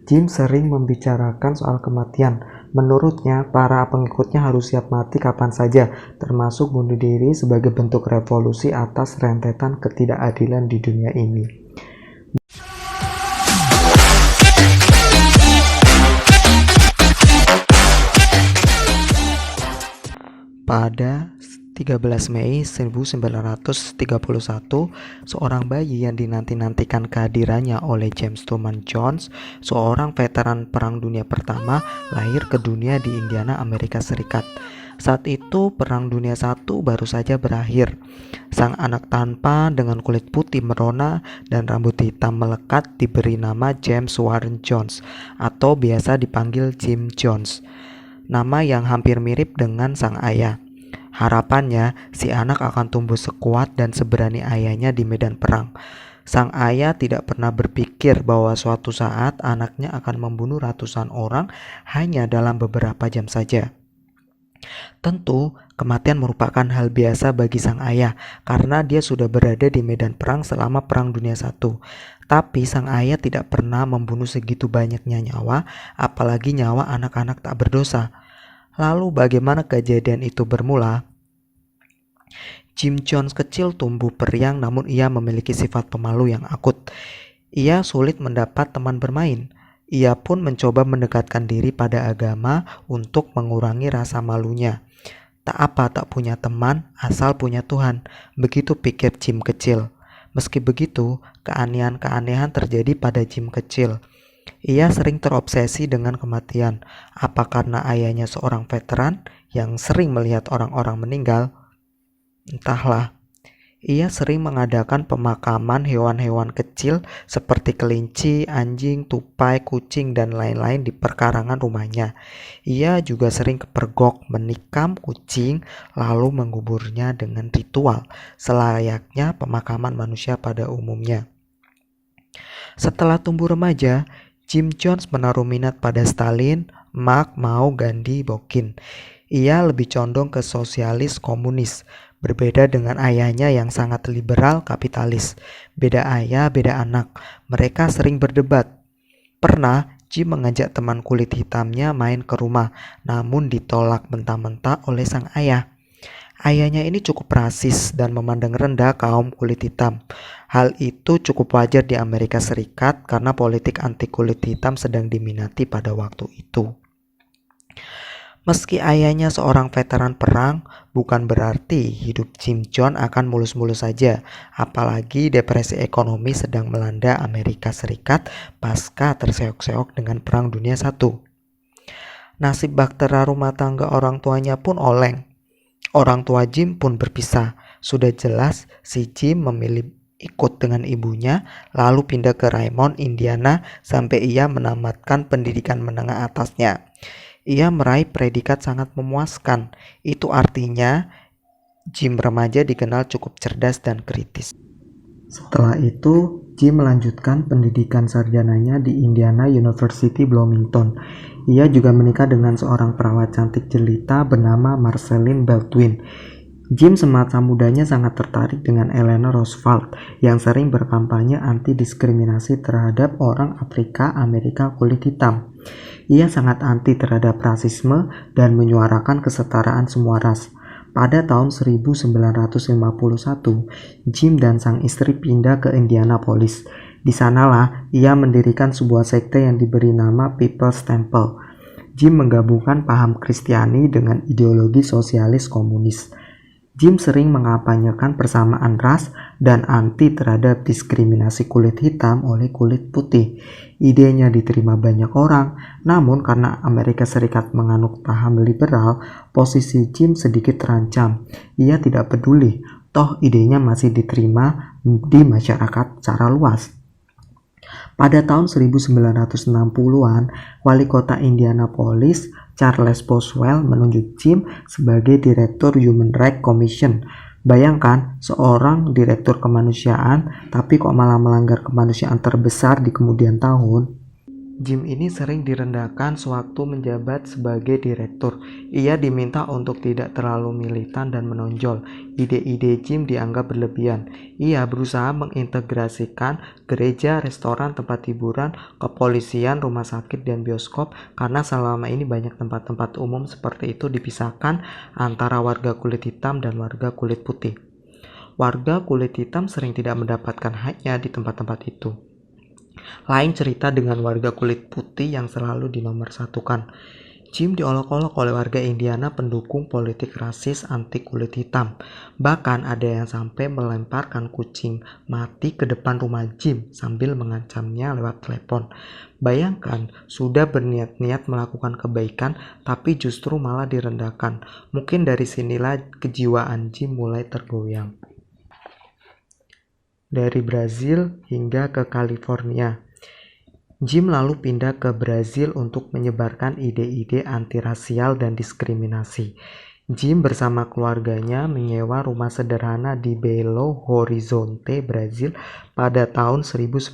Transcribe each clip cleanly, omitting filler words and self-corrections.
Jim sering membicarakan soal kematian. Menurutnya, para pengikutnya harus siap mati kapan saja, termasuk bunuh diri sebagai bentuk revolusi atas rentetan ketidakadilan di dunia ini. Pada 13 Mei 1931, seorang bayi yang dinanti-nantikan kehadirannya oleh James Truman Jones, seorang veteran Perang Dunia Pertama, lahir ke dunia di Indiana, Amerika Serikat. Saat itu Perang Dunia I baru saja berakhir. Sang anak tampan dengan kulit putih merona dan rambut hitam melekat diberi nama James Warren Jones atau biasa dipanggil Jim Jones, nama yang hampir mirip dengan sang ayah. Harapannya, si anak akan tumbuh sekuat dan seberani ayahnya di medan perang. Sang ayah tidak pernah berpikir bahwa suatu saat anaknya akan membunuh ratusan orang hanya dalam beberapa jam saja. Tentu, kematian merupakan hal biasa bagi sang ayah karena dia sudah berada di medan perang selama Perang Dunia I. Tapi sang ayah tidak pernah membunuh segitu banyaknya nyawa, apalagi nyawa anak-anak tak berdosa. Lalu bagaimana kejadian itu bermula? Jim Jones kecil tumbuh periang, namun ia memiliki sifat pemalu yang akut. Ia sulit mendapat teman bermain. Ia pun mencoba mendekatkan diri pada agama untuk mengurangi rasa malunya. Tak punya teman, asal punya Tuhan. Begitu pikir Jim kecil. Meski begitu, keanehan-keanehan terjadi pada Jim kecil. Ia sering terobsesi dengan kematian. Apa karena ayahnya seorang veteran yang sering melihat orang-orang meninggal? Entahlah. Ia sering mengadakan pemakaman hewan-hewan kecil seperti kelinci, anjing, tupai, kucing, dan lain-lain di perkarangan rumahnya. Ia juga sering kepergok menikam kucing lalu menguburnya dengan ritual, selayaknya pemakaman manusia pada umumnya. Setelah tumbuh remaja, Jim Jones menaruh minat pada Stalin, Marx, Mao, Gandhi, Bokin. Ia lebih condong ke sosialis komunis, berbeda dengan ayahnya yang sangat liberal kapitalis. Beda ayah, beda anak. Mereka sering berdebat. Pernah, Jim mengajak teman kulit hitamnya main ke rumah, namun ditolak mentah-mentah oleh sang ayah. Ayahnya ini cukup rasis dan memandang rendah kaum kulit hitam. Hal itu cukup wajar di Amerika Serikat karena politik anti kulit hitam sedang diminati pada waktu itu. Meski ayahnya seorang veteran perang, bukan berarti hidup Jim Jones akan mulus-mulus saja. Apalagi depresi ekonomi sedang melanda Amerika Serikat pasca terseok-seok dengan Perang Dunia I. Nasib bahtera rumah tangga orang tuanya pun oleng. Orang tua Jim pun berpisah. Sudah jelas si Jim memilih ikut dengan ibunya, lalu pindah ke Raymond, Indiana, sampai ia menamatkan pendidikan menengah atasnya. Ia meraih predikat sangat memuaskan. Itu artinya Jim remaja dikenal cukup cerdas dan kritis. Setelah itu, Jim melanjutkan pendidikan sarjananya di Indiana University Bloomington. Ia juga menikah dengan seorang perawat cantik jelita bernama Marceline Baldwin. Jim semasa mudanya sangat tertarik dengan Eleanor Roosevelt yang sering berkampanye anti-diskriminasi terhadap orang Afrika Amerika kulit hitam. Ia sangat anti terhadap rasisme dan menyuarakan kesetaraan semua ras. Pada tahun 1951, Jim dan sang istri pindah ke Indianapolis. Di sanalah ia mendirikan sebuah sekte yang diberi nama People's Temple. Jim menggabungkan paham Kristiani dengan ideologi sosialis komunis. Jim sering mengampanyekan persamaan ras dan anti terhadap diskriminasi kulit hitam oleh kulit putih. Idenya diterima banyak orang, namun karena Amerika Serikat menganut paham liberal, posisi Jim sedikit terancam. Ia tidak peduli, toh idenya masih diterima di masyarakat secara luas. Pada tahun 1960-an, wali kota Indianapolis, Charles Boswell, menunjuk Jim sebagai Direktur Human Rights Commission. Bayangkan, seorang direktur kemanusiaan, tapi kok malah melanggar kemanusiaan terbesar di kemudian tahun. Jim ini sering direndahkan sewaktu menjabat sebagai direktur. Ia diminta untuk tidak terlalu militan dan menonjol. Ide-ide Jim dianggap berlebihan. Ia berusaha mengintegrasikan gereja, restoran, tempat hiburan, kepolisian, rumah sakit, dan bioskop karena selama ini banyak tempat-tempat umum seperti itu dipisahkan antara warga kulit hitam dan warga kulit putih. Warga kulit hitam sering tidak mendapatkan haknya di tempat-tempat itu. Lain cerita dengan warga kulit putih yang selalu dinomorsatukan. Jim diolok-olok oleh warga Indiana pendukung politik rasis anti kulit hitam. Bahkan ada yang sampai melemparkan kucing mati ke depan rumah Jim sambil mengancamnya lewat telepon. Bayangkan, sudah berniat-niat melakukan kebaikan tapi justru malah direndahkan. Mungkin dari sinilah kejiwaan Jim mulai tergoyang. Dari Brazil hingga ke California, Jim lalu pindah ke Brazil untuk menyebarkan ide-ide antirasial dan diskriminasi. Jim bersama keluarganya menyewa rumah sederhana di Belo Horizonte, Brazil pada tahun 1962.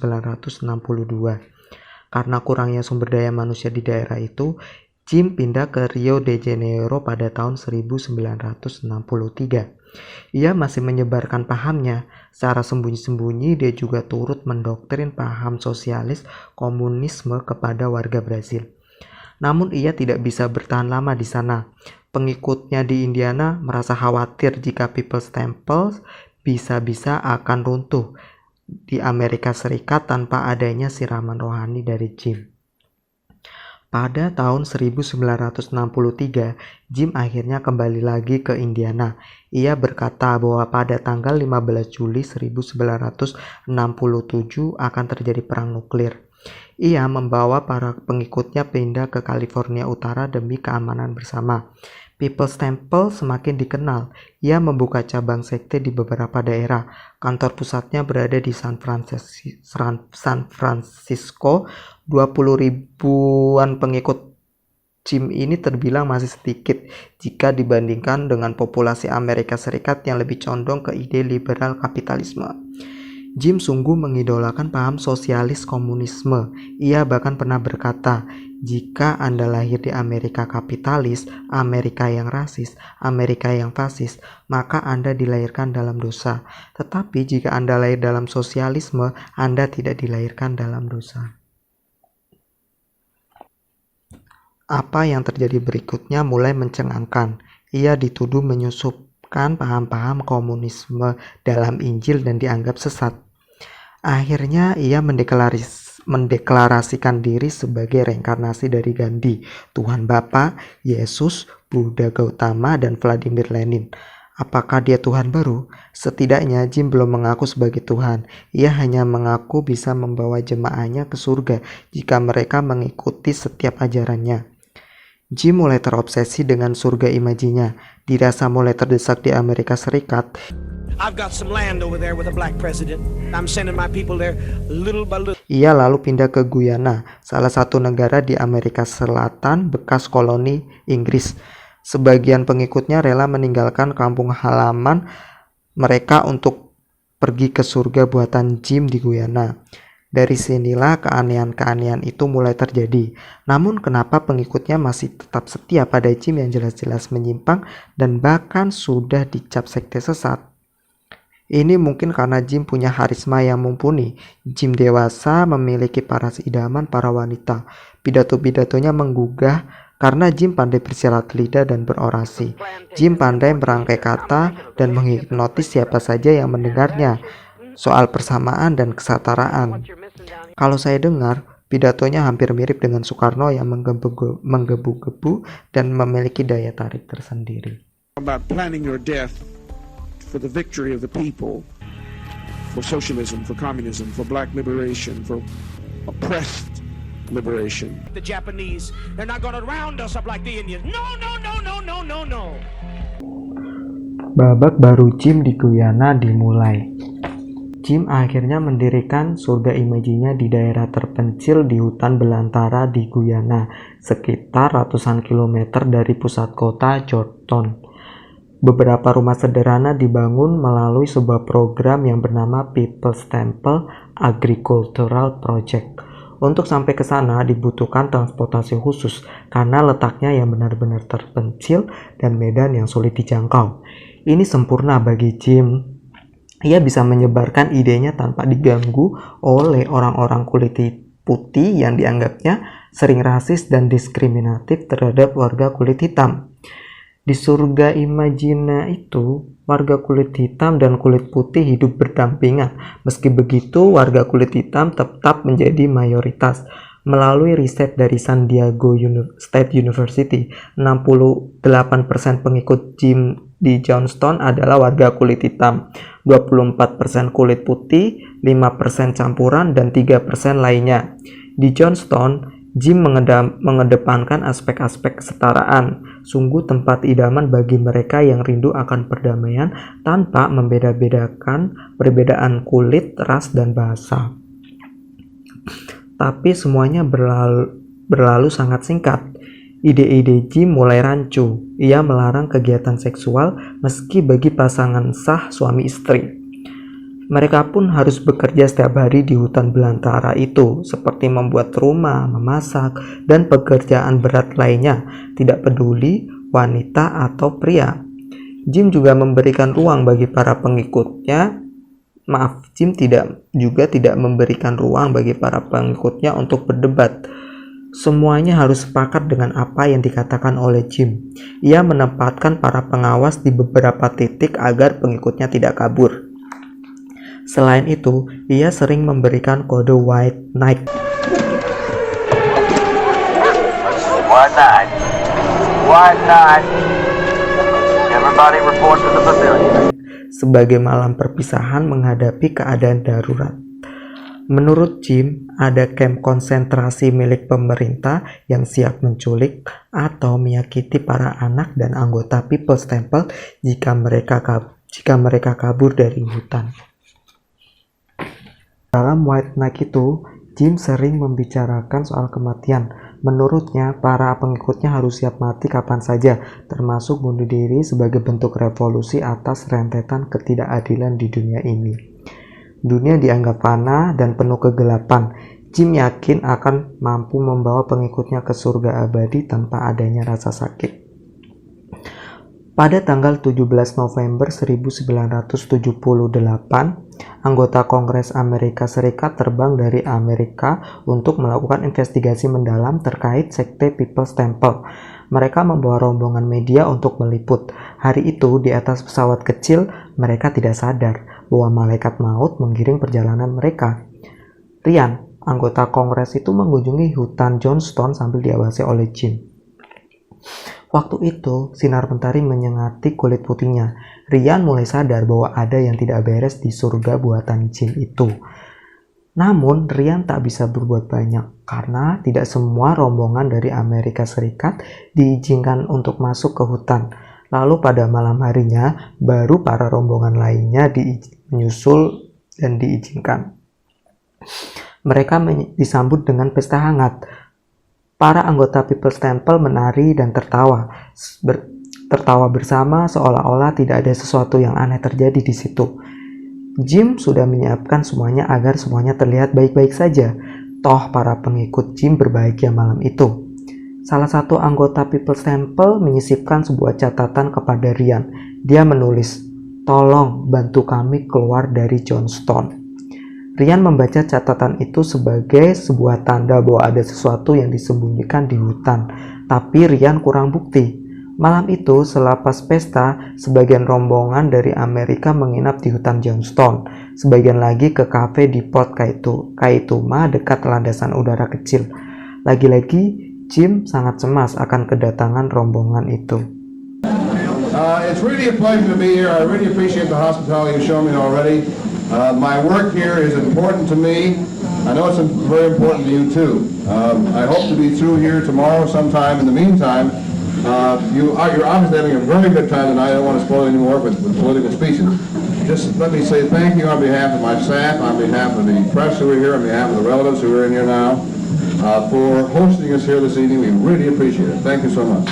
Karena kurangnya sumber daya manusia di daerah itu, Jim pindah ke Rio de Janeiro pada tahun 1963. Ia masih menyebarkan pahamnya. Secara sembunyi-sembunyi dia juga turut mendoktrin paham sosialis komunisme kepada warga Brazil. Namun ia tidak bisa bertahan lama di sana. Pengikutnya di Indiana merasa khawatir jika People's Temple bisa-bisa akan runtuh di Amerika Serikat tanpa adanya siraman rohani dari Jim. Pada tahun 1963, Jim akhirnya kembali lagi ke Indiana. Ia berkata bahwa pada tanggal 15 Juli 1967 akan terjadi perang nuklir. Ia membawa para pengikutnya pindah ke California Utara demi keamanan bersama. People's Temple semakin dikenal. Ia membuka cabang sekte di beberapa daerah. Kantor pusatnya berada di San Francisco. 20 ribuan pengikut Jim ini terbilang masih sedikit jika dibandingkan dengan populasi Amerika Serikat yang lebih condong ke ide liberal kapitalisme. Jim sungguh mengidolakan paham sosialis komunisme. Ia bahkan pernah berkata, jika Anda lahir di Amerika kapitalis, Amerika yang rasis, Amerika yang fasis, maka Anda dilahirkan dalam dosa. Tetapi jika Anda lahir dalam sosialisme, Anda tidak dilahirkan dalam dosa. Apa yang terjadi berikutnya mulai mencengangkan. Ia dituduh menyusupkan paham-paham komunisme dalam Injil dan dianggap sesat. Akhirnya ia mendeklarasikan diri sebagai reinkarnasi dari Gandhi, Tuhan Bapa, Yesus, Buddha Gautama, dan Vladimir Lenin. Apakah dia Tuhan baru? Setidaknya Jim belum mengaku sebagai Tuhan. Ia hanya mengaku bisa membawa jemaahnya ke surga jika mereka mengikuti setiap ajarannya. Jim mulai terobsesi dengan surga imajinya. Dirasa mulai terdesak di Amerika Serikat. Ia lalu pindah ke Guyana, salah satu negara di Amerika Selatan bekas koloni Inggris. Sebagian pengikutnya rela meninggalkan kampung halaman mereka untuk pergi ke surga buatan Jim di Guyana. Dari sinilah keanehan-keanehan itu mulai terjadi. Namun kenapa pengikutnya masih tetap setia pada Jim yang jelas-jelas menyimpang dan bahkan sudah dicap sekte sesat? Ini mungkin karena Jim punya harisma yang mumpuni. Jim dewasa, memiliki paras idaman para wanita. Pidato-pidatonya menggugah karena Jim pandai bersilat lidah dan berorasi. Jim pandai merangkai kata dan menghipnotis siapa saja yang mendengarnya. Soal persamaan dan kesetaraan. Kalau saya dengar, pidatonya hampir mirip dengan Soekarno yang menggebu-gebu dan memiliki daya tarik tersendiri. About planning your death for the victory of the people, for socialism, for communism, for black liberation, for oppressed liberation. The Japanese, they're not going to round us up like the Indians. No, no, no, no, no, no, no. Babak baru Jim di Guyana dimulai. Jim akhirnya mendirikan surga imajinya di daerah terpencil di hutan belantara di Guyana, sekitar ratusan kilometer dari pusat kota Jordan. Beberapa rumah sederhana dibangun melalui sebuah program yang bernama People's Temple Agricultural Project. Untuk sampai ke sana dibutuhkan transportasi khusus karena letaknya yang benar-benar terpencil dan medan yang sulit dijangkau. Ini sempurna bagi Jim. Ia bisa menyebarkan idenya tanpa diganggu oleh orang-orang kulit putih yang dianggapnya sering rasis dan diskriminatif terhadap warga kulit hitam. Di surga imajina itu, warga kulit hitam dan kulit putih hidup berdampingan. Meski begitu, warga kulit hitam tetap menjadi mayoritas. Melalui riset dari San Diego State University, 68% pengikut Jim di Johnstown adalah warga kulit hitam, 24% kulit putih, 5% campuran, dan 3% lainnya. Di Johnstown, Jim mengedepankan aspek-aspek kesetaraan, sungguh tempat idaman bagi mereka yang rindu akan perdamaian tanpa membeda-bedakan perbedaan kulit, ras, dan bahasa. Tapi semuanya berlalu sangat singkat. Ide-ide Jim mulai rancu. Ia melarang kegiatan seksual meski bagi pasangan sah suami istri. Mereka pun harus bekerja setiap hari di hutan belantara itu, seperti membuat rumah, memasak, dan pekerjaan berat lainnya, tidak peduli wanita atau pria. Jim juga memberikan ruang bagi para pengikutnya. Jim tidak memberikan ruang bagi para pengikutnya untuk berdebat. Semuanya harus sepakat dengan apa yang dikatakan oleh Jim. Ia menempatkan para pengawas di beberapa titik agar pengikutnya tidak kabur. Selain itu, ia sering memberikan kode White Knight. White Knight. Everybody report to the pavilion. Sebagai malam perpisahan menghadapi keadaan darurat. Menurut Jim, ada kamp konsentrasi milik pemerintah yang siap menculik atau menyakiti para anak dan anggota People's Temple jika mereka kabur dari hutan. Dalam White Knight itu, Jim sering membicarakan soal kematian. Menurutnya, para pengikutnya harus siap mati kapan saja, termasuk bunuh diri sebagai bentuk revolusi atas rentetan ketidakadilan di dunia ini. Dunia dianggap fana dan penuh kegelapan. Jim yakin akan mampu membawa pengikutnya ke surga abadi tanpa adanya rasa sakit. Pada tanggal 17 November 1978, anggota Kongres Amerika Serikat terbang dari Amerika untuk melakukan investigasi mendalam terkait sekte People's Temple. Mereka membawa rombongan media untuk meliput. Hari itu, di atas pesawat kecil, mereka tidak sadar bahwa malaikat maut menggiring perjalanan mereka. Ryan, anggota Kongres itu mengunjungi hutan Johnstown sambil diawasi oleh Jim. Waktu itu, sinar mentari menyengati kulit putihnya. Ryan mulai sadar bahwa ada yang tidak beres di surga buatan Jim itu. Namun, Ryan tak bisa berbuat banyak karena tidak semua rombongan dari Amerika Serikat diizinkan untuk masuk ke hutan. Lalu pada malam harinya, baru para rombongan lainnya menyusul dan diizinkan. Mereka disambut dengan pesta hangat. Para anggota People's Temple menari dan tertawa bersama seolah-olah tidak ada sesuatu yang aneh terjadi di situ. Jim sudah menyiapkan semuanya agar semuanya terlihat baik-baik saja. Toh para pengikut Jim berbahagia malam itu. Salah satu anggota People's Temple menyisipkan sebuah catatan kepada Ryan. Dia menulis, "Tolong bantu kami keluar dari Johnstown." Ryan membaca catatan itu sebagai sebuah tanda bahwa ada sesuatu yang disembunyikan di hutan, tapi Ryan kurang bukti. Malam itu, selepas pesta, sebagian rombongan dari Amerika menginap di hutan Johnstown, sebagian lagi ke kafe di Port Kaituma dekat landasan udara kecil. Lagi-lagi, Jim sangat cemas akan kedatangan rombongan itu. It's really a pleasure to be here. I really appreciate the hospitality you've shown me already. My work here is important to me. I know it's very important to you too. I hope to be through here tomorrow sometime. In the meantime, you're obviously having a very good time tonight. I don't want to spoil any more with political speeches. Just let me say thank you on behalf of my staff, on behalf of the press who are here, on behalf of the relatives who are in here now, for hosting us here this evening. We really appreciate it. Thank you so much.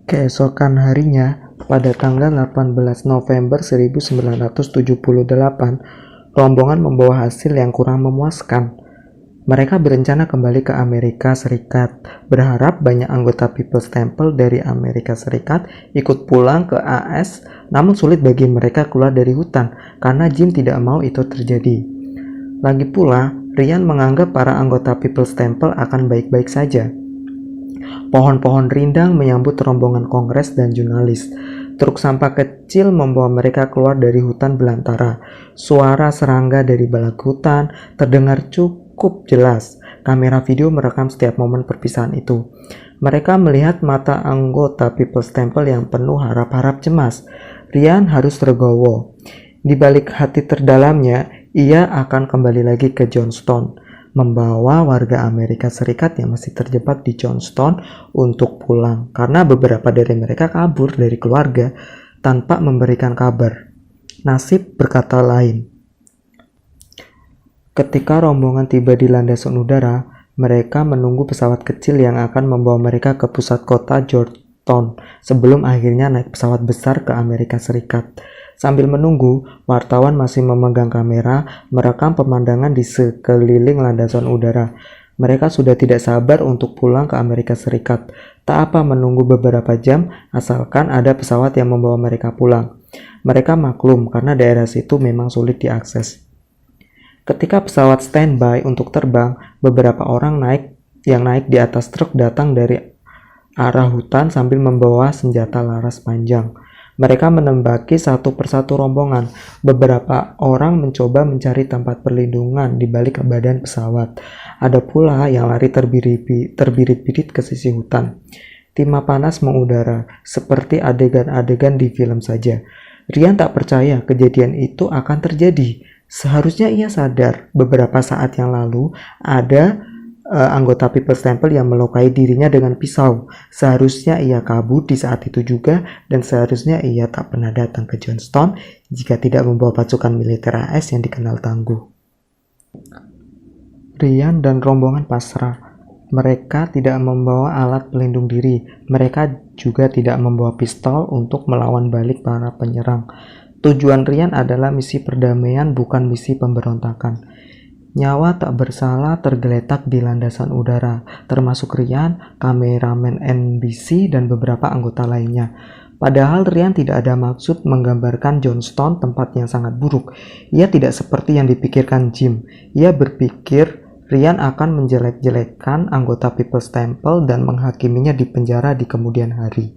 Keesokan harinya, pada tanggal 18 November 1978, rombongan membawa hasil yang kurang memuaskan. Mereka berencana kembali ke Amerika Serikat, berharap banyak anggota People's Temple dari Amerika Serikat ikut pulang ke AS, namun sulit bagi mereka keluar dari hutan karena Jim tidak mau itu terjadi. Lagi pula, Ryan menganggap para anggota People's Temple akan baik-baik saja. Pohon-pohon rindang menyambut rombongan kongres dan jurnalis. Truk sampah kecil membawa mereka keluar dari hutan belantara. Suara serangga dari balik hutan terdengar cukup jelas. Kamera video merekam setiap momen perpisahan itu. Mereka melihat mata anggota People's Temple yang penuh harap-harap cemas. Ryan harus tergowo. Di balik hati terdalamnya, ia akan kembali lagi ke Johnstown, membawa warga Amerika Serikat yang masih terjebak di Johnstown untuk pulang karena beberapa dari mereka kabur dari keluarga tanpa memberikan kabar. Nasib berkata lain. Ketika rombongan tiba di landasan udara, mereka menunggu pesawat kecil yang akan membawa mereka ke pusat kota Georgetown sebelum akhirnya naik pesawat besar ke Amerika Serikat. Sambil menunggu, wartawan masih memegang kamera merekam pemandangan di sekeliling landasan udara. Mereka sudah tidak sabar untuk pulang ke Amerika Serikat. Tak apa menunggu beberapa jam, asalkan ada pesawat yang membawa mereka pulang. Mereka maklum karena daerah situ memang sulit diakses. Ketika pesawat standby untuk terbang, beberapa orang yang naik di atas truk datang dari arah hutan sambil membawa senjata laras panjang. Mereka menembaki satu persatu rombongan. Beberapa orang mencoba mencari tempat perlindungan di balik badan pesawat. Ada pula yang lari terbirit-birit ke sisi hutan. Timah panas mengudara, seperti adegan-adegan di film saja. Ryan tak percaya kejadian itu akan terjadi. Seharusnya ia sadar beberapa saat yang lalu ada anggota People's Temple yang melukai dirinya dengan pisau. Seharusnya ia kabur di saat itu juga, dan seharusnya ia tak pernah datang ke Johnstown jika tidak membawa pasukan militer AS yang dikenal tangguh. Ryan dan rombongan pasrah. Mereka tidak membawa alat pelindung diri. Mereka juga tidak membawa pistol untuk melawan balik para penyerang. Tujuan Ryan adalah misi perdamaian, bukan misi pemberontakan. Nyawa tak bersalah tergeletak di landasan udara, termasuk Ryan, kameramen NBC, dan beberapa anggota lainnya. Padahal Ryan tidak ada maksud menggambarkan Johnstown tempat yang sangat buruk. Ia tidak seperti yang dipikirkan Jim. Ia berpikir Ryan akan menjelek-jelekkan anggota People's Temple dan menghakiminya di penjara di kemudian hari.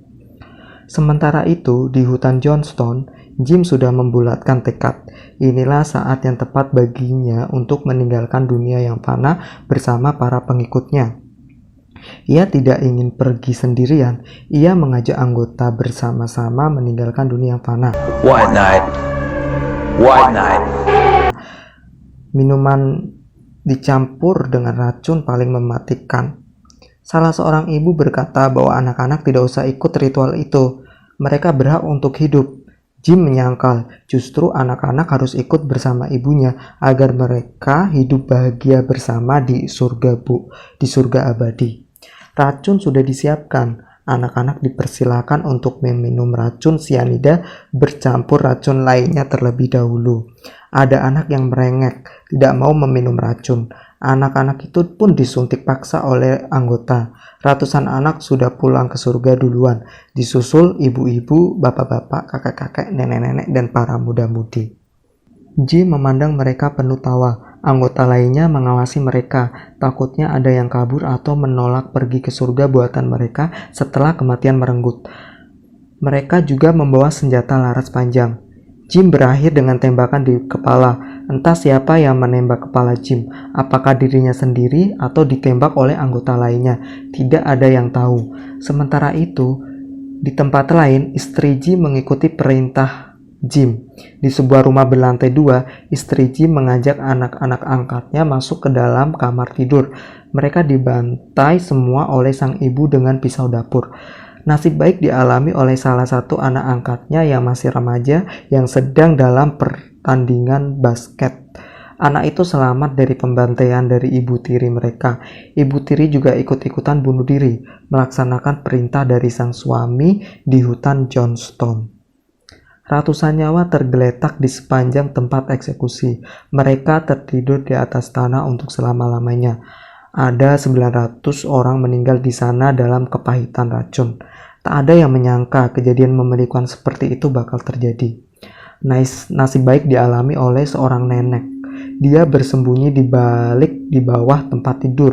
Sementara itu, di hutan Johnstown, Jim sudah membulatkan tekad. Inilah saat yang tepat baginya untuk meninggalkan dunia yang fana bersama para pengikutnya. Ia tidak ingin pergi sendirian. Ia mengajak anggota bersama-sama meninggalkan dunia yang fana. White Knight. White Knight. Minuman dicampur dengan racun paling mematikan. Salah seorang ibu berkata bahwa anak-anak tidak usah ikut ritual itu. Mereka berhak untuk hidup. Jim menyangkal, justru anak-anak harus ikut bersama ibunya agar mereka hidup bahagia bersama di surga abadi. Racun sudah disiapkan. Anak-anak dipersilakan untuk meminum racun sianida bercampur racun lainnya terlebih dahulu. Ada anak yang merengek, tidak mau meminum racun. Anak-anak itu pun disuntik paksa oleh anggota. Ratusan anak sudah pulang ke surga duluan, disusul ibu-ibu, bapak-bapak, kakek-kakek, nenek-nenek, dan para muda-mudi. Jim memandang mereka penuh tawa. Anggota lainnya mengawasi mereka, takutnya ada yang kabur atau menolak pergi ke surga buatan mereka setelah kematian merenggut. Mereka juga membawa senjata laras panjang. Jim berakhir dengan tembakan di kepala. Entah siapa yang menembak kepala Jim, apakah dirinya sendiri atau ditembak oleh anggota lainnya. Tidak ada yang tahu. Sementara itu, di tempat lain, istri Jim mengikuti perintah Jim. Di sebuah rumah berlantai 2, istri Jim mengajak anak-anak angkatnya masuk ke dalam kamar tidur. Mereka dibantai semua oleh sang ibu dengan pisau dapur. Nasib baik dialami oleh salah satu anak angkatnya yang masih remaja yang sedang dalam pertandingan basket. Anak itu selamat dari pembantaian dari ibu tiri mereka. Ibu tiri juga ikut-ikutan bunuh diri, melaksanakan perintah dari sang suami di hutan Johnstown. Ratusan nyawa tergeletak di sepanjang tempat eksekusi. Mereka tertidur di atas tanah untuk selama-lamanya. Ada 900 orang meninggal di sana dalam kepahitan racun. Tak ada yang menyangka kejadian memilukan seperti itu bakal terjadi. Nasib baik dialami oleh seorang nenek. Dia bersembunyi di bawah tempat tidur.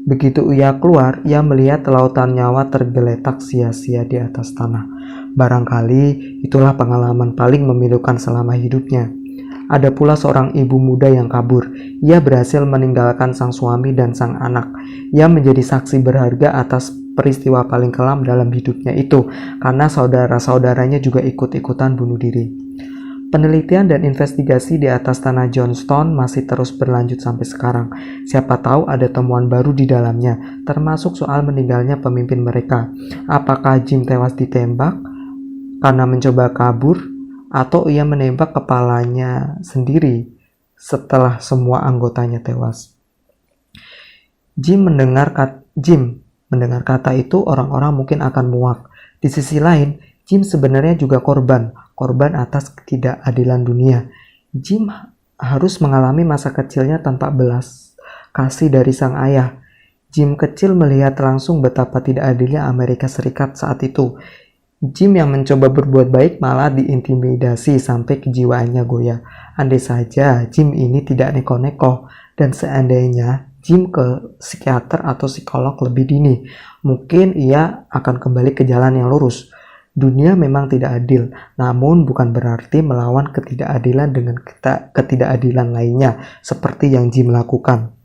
Begitu ia keluar, ia melihat lautan nyawa tergeletak sia-sia di atas tanah. Barangkali itulah pengalaman paling memilukan selama hidupnya. Ada pula seorang ibu muda yang kabur. Ia berhasil meninggalkan sang suami dan sang anak. Ia menjadi saksi berharga atas peristiwa paling kelam dalam hidupnya itu, karena saudara-saudaranya juga ikut-ikutan bunuh diri. Penelitian dan investigasi di atas tanah Johnstown masih terus berlanjut sampai sekarang. Siapa tahu ada temuan baru di dalamnya, termasuk soal meninggalnya pemimpin mereka. Apakah Jim tewas ditembak karena mencoba kabur, atau ia menembak kepalanya sendiri setelah semua anggotanya tewas? Jim mendengar kata itu, orang-orang mungkin akan muak. Di sisi lain, Jim sebenarnya juga korban atas ketidakadilan dunia. Jim harus mengalami masa kecilnya tanpa belas kasih dari sang ayah. Jim kecil melihat langsung betapa tidak adilnya Amerika Serikat saat itu. Jim yang mencoba berbuat baik malah diintimidasi sampai kejiwaannya goyah. Andai saja Jim ini tidak neko-neko, dan seandainya Jim ke psikiater atau psikolog lebih dini, mungkin ia akan kembali ke jalan yang lurus. Dunia memang tidak adil, namun bukan berarti melawan ketidakadilan dengan ketidakadilan lainnya, seperti yang Jim lakukan.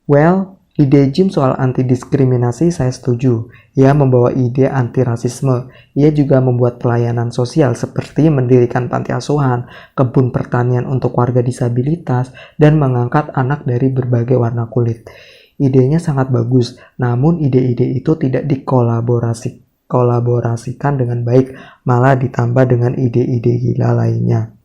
Well, ide Jim soal anti-diskriminasi saya setuju. Ia membawa ide anti-rasisme. Ia juga membuat pelayanan sosial seperti mendirikan panti asuhan, kebun pertanian untuk warga disabilitas, dan mengangkat anak dari berbagai warna kulit. Idenya sangat bagus, namun ide-ide itu tidak dikolaborasikan dengan baik, malah ditambah dengan ide-ide gila lainnya.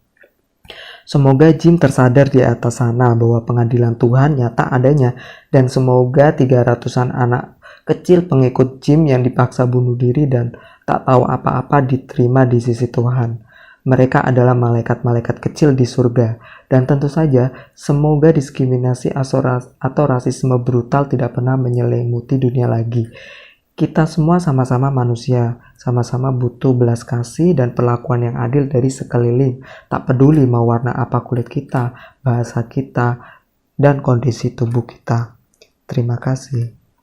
Semoga Jim tersadar di atas sana bahwa pengadilan Tuhan nyata adanya, dan semoga 300-an anak kecil pengikut Jim yang dipaksa bunuh diri dan tak tahu apa-apa diterima di sisi Tuhan. Mereka adalah malaikat-malaikat kecil di surga, dan tentu saja semoga diskriminasi atau rasisme brutal tidak pernah menyelimuti dunia lagi. Kita semua sama-sama manusia, sama-sama butuh belas kasih dan perlakuan yang adil dari sekeliling. Tak peduli mau warna apa kulit kita, bahasa kita, dan kondisi tubuh kita. Terima kasih.